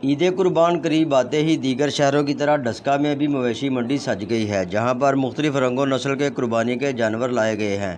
ईद कुर्बान करीब आते ही दीगर शहरों की तरह डस्का में भी मवेशी मंडी सज गई है, जहां पर मुख्तलिफ रंगों नस्ल के कुर्बानी के जानवर लाए गए हैं।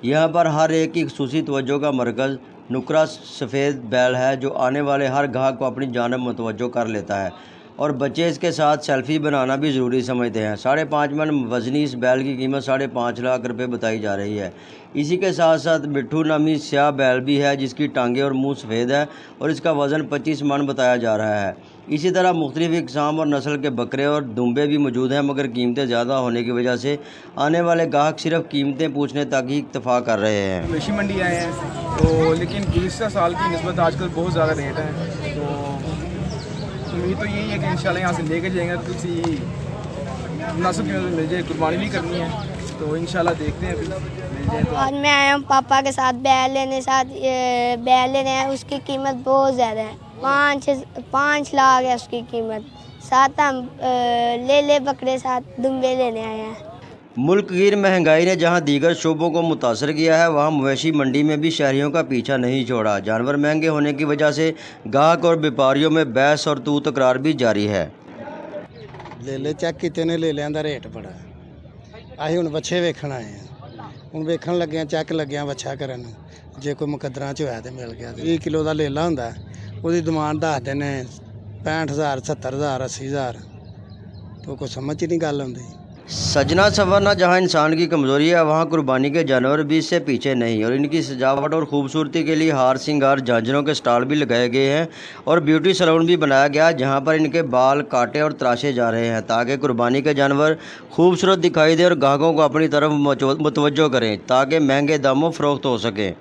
यहां पर हर एक की खुसूसी तवज्जो का मरकज़ नुकरा सफ़ेद बैल है, जो आने वाले हर गाहक को अपनी जानब मुतवज्जो कर लेता है और बच्चे इसके साथ सेल्फ़ी बनाना भी ज़रूरी समझते हैं। 5.5 मन वज़नी इस बैल की कीमत 5.5 लाख रुपये बताई जा रही है। इसी के साथ साथ मिट्ठू नामी स्याह बैल भी है, जिसकी टांगें और मुंह सफ़ेद है और इसका वज़न 25 मन बताया जा रहा है। इसी तरह मुख्तलिफ इक़साम और नस्ल के बकरे और दुम्बे भी मौजूद हैं, मगर कीमतें ज़्यादा होने की वजह से आने वाले गाहक सिर्फ कीमतें पूछने तक ही इत्तफा कर रहे हैं। मवेशी मंडी आए हैं तो लेकिन गुज़िश्ता साल की निस्बत आजकल बहुत ज़्यादा रेट है, तो उम्मीद तो यही है कि इंशाल्लाह यहाँ से लेके जाएंगे, किसी मुनासिब कीमत में मिल जाए। कुर्बानी भी करनी है तो इंशाल्लाह देखते हैं, अभी मिल जाए तो। आज मैं आया हूँ पापा के साथ बैल लेने हैं। उसकी कीमत बहुत ज़्यादा है, 5 लाख है उसकी कीमत। साथ हम ले बकरे साथ दुम्बे लेने आए हैं। मुल्कगीर महंगाई ने जहां दीगर शोबों को मुतासर किया है, वहां मवेशी मंडी में भी शहरियों का पीछा नहीं छोड़ा। जानवर महंगे होने की वजह से गाहक और व्यापारियों में बहस और तू तकरार भी जारी है। ले चेक किते ने ले लिया रेट बड़ा। असीं हुण बच्छे वेखण आए हैं, हुण वेखण लगे चेक लगे बच्छा करन, जे कोई मुकद्दरां च होया ते मिल गया। 20 किलो का लेला हुंदा, उसकी डिमांड दसदे ने 65,000 70,000 80,000, तो कोई समझ ही नहीं गल आउंदी। सजना संवरना जहां इंसान की कमज़ोरी है, वहां कुर्बानी के जानवर भी इससे पीछे नहीं और इनकी सजावट और खूबसूरती के लिए हार सिंगार झांझरों के स्टॉल भी लगाए गए हैं और ब्यूटी सैलून भी बनाया गया, जहां पर इनके बाल काटे और तराशे जा रहे हैं ताकि कुर्बानी के जानवर खूबसूरत दिखाई दे और ग्राहकों को अपनी तरफ मुतवज्जो करें ताकि महंगे दामों फ़रोख्त हो सकें।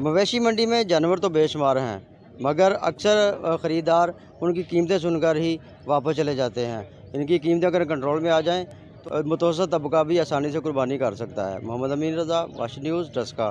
मवेशी मंडी में जानवर तो बेशुमार हैं, मगर अक्सर ख़रीदार उनकी कीमतें सुनकर ही वापस चले जाते हैं। इनकी कीमतें अगर कंट्रोल में आ जाएँ तो मुतवस्सित तबका भी आसानी से कुर्बानी कर सकता है। मोहम्मद अमीन रज़ा, वाश न्यूज़, डस्का।